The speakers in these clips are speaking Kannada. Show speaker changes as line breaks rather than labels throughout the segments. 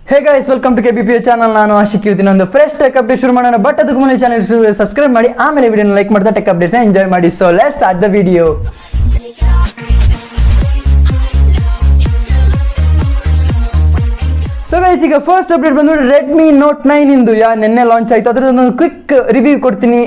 Hey guys, welcome to KBPO channel. ನಾನು ಆಶಿಕ್ ಇರ್ತೀನಿ. ಒಂದು ಫ್ರೆಶ್ ಟೆಕ್ ಅಪ್ಡೇಟ್ ಶುರು ಮಾಡೋಣ. ಬಟ್ ಅದಕ್ಕೂ ಮುಂಚೆ ಚಾನಲ್ ಸಬ್ಸ್ಕ್ರೈಬ್ ಮಾಡಿ, ಆಮೇಲೆ ವಿಡಿಯೋನ ಲೈಕ್ ಮಾಡ್ತಾ ಟೆಕ್ ಅಪ್ಡೇಟ್ಸ್ನ ಎಂಜಾಯ್ ಮಾಡಿ. So let's start the video. So guys, ಈಗ ಫಸ್ಟ್ ಅಪ್ಡೇಟ್ ಬಂದ್ಬಿಟ್ಟು ರೆಡ್ಮಿ ನೋಟ್ 9 ಇಂದು ನಿನ್ನೆ ಲಾಂಚ್ ಆಯಿತು. ಅದರದ್ದು ಕ್ವಿಕ್ ರಿವ್ಯೂ ಕೊಡ್ತೀನಿ.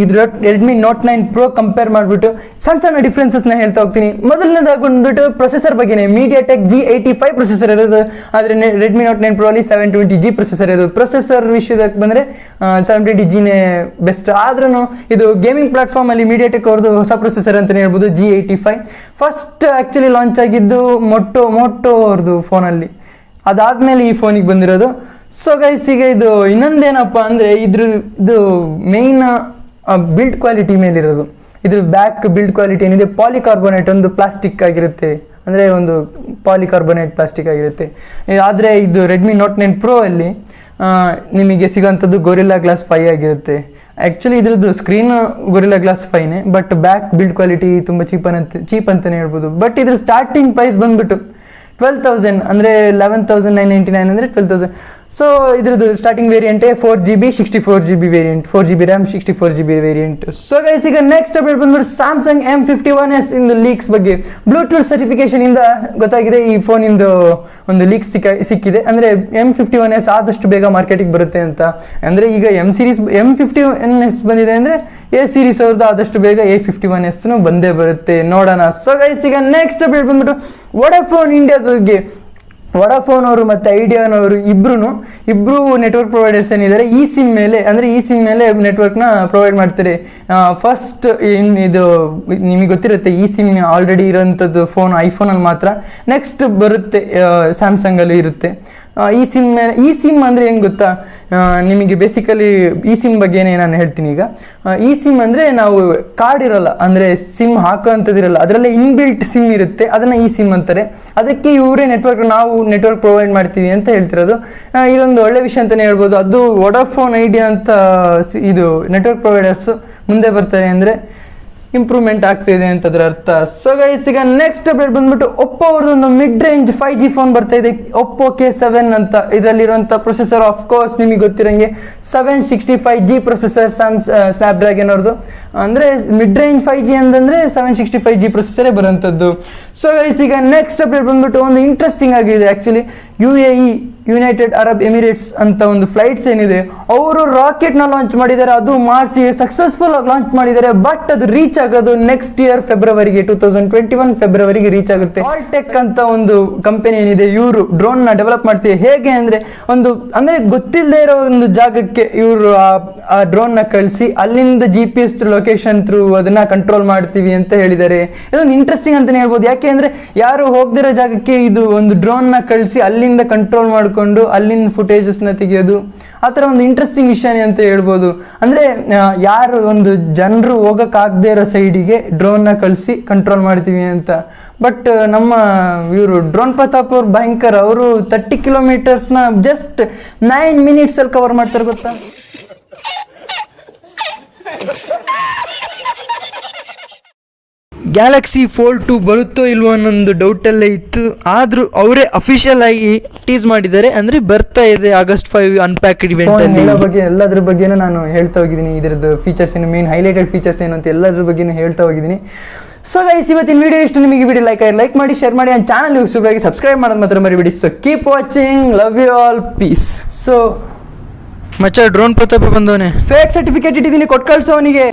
ಇದು ರೆಡ್ಮಿ ನೋಟ್ 9 ಪ್ರೋ ಕಂಪೇರ್ ಮಾಡಿಬಿಟ್ಟು ಸಣ್ಣ ಡಿಫ್ರೆನ್ಸಸ್ನ ಹೇಳ್ತಾ ಹೋಗ್ತೀನಿ. ಮೊದಲನೇದಾಗಿ ಬಂದ್ಬಿಟ್ಟು ಪ್ರೊಸೆಸರ್ ಬಗ್ಗೆನೇ. MediaTek G85 ಪ್ರೊಸೆಸರ್ ಇರೋದು, ಆದರೆ ರೆಡ್ಮಿ ನೋಟ್ 9 ಪ್ರೋ ಅಲ್ಲಿ 720G ಪ್ರೊಸೆಸರ್ ಇರೋದು. ಪ್ರೊಸೆಸರ್ ವಿಷಯಕ್ಕೆ ಬಂದರೆ 720Gನೇ ಬೆಸ್ಟ್. ಆದ್ರೂ ಇದು ಗೇಮಿಂಗ್ ಪ್ಲಾಟ್ಫಾರ್ಮ್ ಅಲ್ಲಿ MediaTek ಅವ್ರದ್ದು ಹೊಸ ಪ್ರೊಸೆಸರ್ ಅಂತಲೇ ಹೇಳ್ಬೋದು, G85. ಫಸ್ಟ್ ಆ್ಯಕ್ಚುಲಿ ಲಾಂಚ್ ಆಗಿದ್ದು ಮೋಟೋ ಅವ್ರದ್ದು ಫೋನಲ್ಲಿ, ಅದಾದ್ಮೇಲೆ ಈ ಫೋನಿಗೆ ಬಂದಿರೋದು. ಸೊ ಗೈಸ್, ಈಗ ಇದು ಇನ್ನೊಂದೇನಪ್ಪ ಅಂದರೆ ಇದು ಮೇಯ್ನ್ ಬಿಲ್ಡ್ ಕ್ವಾಲಿಟಿ ಮೇಲಿರೋದು. ಇದ್ರ ಬ್ಯಾಕ್ ಬಿಲ್ಡ್ ಕ್ವಾಲಿಟಿ ಏನಿದೆ, ಪಾಲಿಕಾರ್ಬೋನೇಟ್ ಒಂದು ಪ್ಲಾಸ್ಟಿಕ್ ಆಗಿರುತ್ತೆ, ಅಂದರೆ ಒಂದು ಪಾಲಿಕಾರ್ಬೋನೇಟ್ ಪ್ಲಾಸ್ಟಿಕ್ ಆಗಿರುತ್ತೆ. ಆದರೆ ಇದು ರೆಡ್ಮಿ ನೋಟ್ 9 ಪ್ರೋ ಅಲ್ಲಿ ನಿಮಗೆ ಸಿಗೋಂಥದ್ದು ಗೊರಿಲ್ಲಾ ಗ್ಲಾಸ್ 5 ಆಗಿರುತ್ತೆ. ಆ್ಯಕ್ಚುಲಿ ಇದ್ರದ್ದು ಸ್ಕ್ರೀನ್ ಗೊರಿಲ್ಲಾ ಗ್ಲಾಸ್ 5ನೇ, ಬಟ್ ಬ್ಯಾಕ್ ಬಿಲ್ಡ್ ಕ್ವಾಲಿಟಿ ತುಂಬ ಚೀಪ್ ಅಂತಲೇ ಹೇಳ್ಬೋದು. ಬಟ್ ಇದ್ರ ಸ್ಟಾರ್ಟಿಂಗ್ ಪ್ರೈಸ್ ಬಂದ್ಬಿಟ್ಟು 12,000, ಅಂದರೆ 11,999 ಅಂದರೆ 12,000. ಸೊ ಇದ್ರದ್ದು ಸ್ಟಾರ್ಟಿಂಗ್ ವೇರಿಯಂಟೇ 4GB 64GB variant, 4GB RAM 64GB variant. So guys, ಈಗ ನೆಕ್ಸ್ಟ್ ಅಪ್ಡೇಟ್ ಬಂದ್ಬಿಟ್ಟು ಸ್ಯಾಮ್ಸಂಗ್ M51s ಇಂದು ಲೀಕ್ಸ್ ಬಗ್ಗೆ. ಬ್ಲೂಟೂತ್ ಸರ್ಟಿಫಿಕೇಶನ್ ಇಂದ ಗೊತ್ತಾಗಿದೆ ಈ ಫೋನಿಂದು ಒಂದು ಲೀಕ್ ಸಿಕ್ಕಿದೆ. ಅಂದರೆ M51s ಆದಷ್ಟು ಬೇಗ ಮಾರ್ಕೆಟಿಗೆ ಬರುತ್ತೆ ಅಂತ. ಅಂದರೆ ಈಗ M51s ಬಂದಿದೆ ಅಂದರೆ A ಸೀರೀಸ್ ಅವ್ರದ್ದು ಆದಷ್ಟು ಬೇಗ A51s ಬಂದೇ ಬರುತ್ತೆ, ನೋಡೋಣ. ಸೊ ಗೈಸ್, ಈಗ ನೆಕ್ಸ್ಟ್ ಅಪ್ಡೇಟ್ ಬಂದ್ಬಿಟ್ಟು ವೋಡಾಫೋನ್ ಇಂಡಿಯಾದ ಬಗ್ಗೆ. ವೋಡಾಫೋನ್ ಅವರು ಮತ್ತು ಐಡಿಯಾನವರು ಇಬ್ಬರು ನೆಟ್ವರ್ಕ್ ಪ್ರೊವೈಡರ್ಸ್ ಏನಿದ್ದಾರೆ ಈ ಸಿಮ್ ಮೇಲೆ ನೆಟ್ವರ್ಕ್ನ ಪ್ರೊವೈಡ್ ಮಾಡ್ತಾರೆ. ಫಸ್ಟ್ ಇದು ನಿಮಗೆ ಗೊತ್ತಿರುತ್ತೆ, ಈ ಸಿಮ್ ಆಲ್ರೆಡಿ ಇರೋಂಥದ್ದು ಫೋನ್ ಐಫೋನಲ್ಲಿ ಮಾತ್ರ. ನೆಕ್ಸ್ಟ್ ಬರುತ್ತೆ ಸ್ಯಾಮ್ಸಂಗಲ್ಲೂ ಇರುತ್ತೆ. ಈ ಸಿಮ್ ಅಂದರೆ ಹೆಂಗೆ ಗೊತ್ತಾ, ನಿಮಗೆ ಬೇಸಿಕಲಿ ಈ ಸಿಮ್ ಬಗ್ಗೆನೇ ನಾನು ಹೇಳ್ತೀನಿ. ಈಗ ಈ ಸಿಮ್ ಅಂದರೆ ನಾವು ಕಾರ್ಡ್ ಇರೋಲ್ಲ, ಅಂದರೆ ಸಿಮ್ ಹಾಕೋಂಥದ್ದಿರಲ್ಲ, ಅದರಲ್ಲೇ ಇನ್ಬಿಲ್ಟ್ ಸಿಮ್ ಇರುತ್ತೆ, ಅದನ್ನು ಈ ಸಿಮ್ ಅಂತಾರೆ. ಅದಕ್ಕೆ ಇವರೇ ನಾವು ನೆಟ್ವರ್ಕ್ ಪ್ರೊವೈಡ್ ಮಾಡ್ತೀವಿ ಅಂತ ಹೇಳ್ತಿರೋದು. ಇದೊಂದು ಒಳ್ಳೆ ವಿಷಯ ಅಂತಲೇ ಹೇಳ್ಬೋದು. ಅದು ವೋಡಾಫೋನ್ ಐಡಿಯಾ ಅಂತ ಇದು ನೆಟ್ವರ್ಕ್ ಪ್ರೊವೈಡರ್ಸು ಮುಂದೆ ಬರ್ತಾರೆ ಅಂದರೆ ಇಂಪ್ರೂವ್ಮೆಂಟ್ ಆಗ್ತಿದೆ ಅಂತ ಅದರ ಅರ್ಥ. ಸೊ ಗೈಸ್, ಈಗ ನೆಕ್ಸ್ಟ್ ಅಪ್ಡೇಟ್ ಬಂದ್ಬಿಟ್ಟು ಒಪ್ಪೋ ಅವ್ರದ್ದು ಒಂದು ಮಿಡ್ ರೇಂಜ್ 5G ಫೋನ್ ಬರ್ತಾ ಇದೆ, ಒಪ್ಪೋ K7 ಅಂತ. ಇದರಲ್ಲಿರುವಂಥ ಪ್ರೊಸೆಸರ್ ಆಫ್ ಕೋರ್ಸ್ ನಿಮಗೆ ಗೊತ್ತಿರೋಂಗೆ 765G ಪ್ರೊಸೆಸರ್, ಸ್ನ್ಯಾಪ್ಡ್ರ್ಯಾಗನ್ ಅವ್ರದ್ದು. ಅಂದರೆ ಮಿಡ್ ರೇಂಜ್ 5G ಅಂತಂದರೆ 765G ಪ್ರೊಸೆಸರೇ ಬರೋಂಥದ್ದು. ಸೊ ಗೈಸ್, ಈಗ ನೆಕ್ಸ್ಟ್ ಅಪ್ಡೇಟ್ ಬಂದ್ಬಿಟ್ಟು ಒಂದು ಇಂಟ್ರೆಸ್ಟಿಂಗ್ ಆಗಿದೆ. Actually UAE United Arab Emirates ಅಂತ ಒಂದು ಫ್ಲೈಟ್ಸ್ ಏನಿದೆ, ಅವರು ರಾಕೆಟ್ನ ಲಾಂಚ್ ಮಾಡಿದ್ದಾರೆ. ಅದು ಮಾರ್ಸಿ ಸಕ್ಸಸ್ಫುಲ್ ಆಗಿ ಲಾಂಚ್ ಮಾಡಿದ್ದಾರೆ. ಬಟ್ ಅದು ರೀಚ್ ಆಗೋದು ನೆಕ್ಸ್ಟ್ ಇಯರ್ ಫೆಬ್ರವರಿಗೆ, 2021 ಫೆಬ್ರವರಿಗೆ ರೀಚ್ ಆಗುತ್ತೆ. ಆಲ್ಟೆಕ್ ಅಂತ ಒಂದು ಕಂಪನಿ ಏನಿದೆ, ಇವರು ಡ್ರೋನ್ನ ಡೆವಲಪ್ ಮಾಡ್ತೀವಿ. ಹೇಗೆ ಅಂದರೆ ಗೊತ್ತಿಲ್ಲದೆ ಇರೋ ಒಂದು ಜಾಗಕ್ಕೆ ಇವರು ಆ ಡ್ರೋನ್ನ ಕಳಿಸಿ ಅಲ್ಲಿಂದ GPS ಲೊಕೇಶನ್ ಥ್ರೂ ಅದನ್ನ ಕಂಟ್ರೋಲ್ ಮಾಡ್ತೀವಿ ಅಂತ ಹೇಳಿದ್ದಾರೆ. ಇದೊಂದು ಇಂಟ್ರೆಸ್ಟಿಂಗ್ ಅಂತಲೇ ಹೇಳ್ಬೋದು. ಯಾಕೆ ಅಂದರೆ ಯಾರು ಹೋಗದಿರೋ ಜಾಗಕ್ಕೆ ಇದು ಒಂದು ಡ್ರೋನ್ನ ಕಳಿಸಿ ಅಲ್ಲಿಂದ ಕಂಟ್ರೋಲ್ ಮಾಡ್ಕೊಂಡು ಅಲ್ಲಿನ ಫುಟೇಜಸ್ನ ತೆಗೆಯೋದು, ಆ ಥರ ಒಂದು ಇಂಟ್ರೆಸ್ಟಿಂಗ್ ವಿಷಯನೇ ಅಂತ ಹೇಳ್ಬೋದು. ಅಂದರೆ ಯಾರು ಒಂದು ಜನರು ಹೋಗೋಕ್ಕಾಗದೇ ಇರೋ ಸೈಡಿಗೆ ಡ್ರೋನ್ನ ಕಳಿಸಿ ಕಂಟ್ರೋಲ್ ಮಾಡ್ತೀವಿ ಅಂತ. ಬಟ್ ನಮ್ಮ ಇವರು ಡ್ರೋನ್ ಪ್ರತಾಪ್ ಅವ್ರು ಭಯಂಕರ, ಅವರು 30 ಕಿಲೋಮೀಟರ್ಸ್ನ ಜಸ್ಟ್ 9 ಮಿನಿಟ್ಸಲ್ಲಿ ಕವರ್ ಮಾಡ್ತಾರೆ, ಗೊತ್ತಾ? ಗ್ಯಾಲಕ್ಸಿ fold2 ಬರುತ್ತೋ ಇಲ್ವೋ ಅನ್ನೊಂದು ಡೌಟಲ್ಲೇ ಇತ್ತು. ಆದರೂ ಅವರೇ ಅಫಿಷಿಯಲ್ ಆಗಿ ಟೀಸ್ ಮಾಡಿದ್ದಾರೆ, ಅಂದರೆ ಬರ್ತಾ ಇದೆ August 5 ಅನ್ಪ್ಯಾಕ್ಡ್ ಇವೆಂಟಲ್ಲಿ. ಎಲ್ಲದ್ರ ಬಗ್ಗೆನೂ ನಾನು ಹೇಳ್ತಾ ಹೋಗಿದ್ದೀನಿ. ಇದರದ್ದು ಫೀಚರ್ಸ್ ಏನು, ಮೇನ್ ಹೈಲೈಟೆಡ್ ಫೀಚರ್ಸ್ ಏನು ಅಂತ ಎಲ್ಲದ್ರ ಬಗ್ಗೆನೂ ಹೇಳ್ತಾ ಹೋಗಿದ್ದೀನಿ. ಸೊ ಗೈಸ್, ಇವತ್ತಿನ ವಿಡಿಯೋ ಇಷ್ಟು. ನಿಮಗೆ ವಿಡಿಯೋ ಲೈಕ್ ಮಾಡಿ, ಶೇರ್ ಮಾಡಿ, ಆ್ಯಂಡ್ ಚಾನಲ್ ಯೂಟ್ಯೂಬ್ಗೆ ಸಬ್ಸ್ಕ್ರೈಬ್ ಮಾಡೋದು ಮಾತ್ರ ಮರಿಬೇಡಿ. So keep watching, love you all, peace. So ಮಚ್ಚ ಡ್ರೋನ್ ಪ್ರತಾಪ ಬಂದವನೇ, ಫೇಕ್ ಸರ್ಟಿಫಿಕೇಟ್ ಇಟ್ಟಿದ್ದೀನಿ, ಕೊಟ್ಟು ಕಳ್ಸೋ ಅವನಿಗೆ.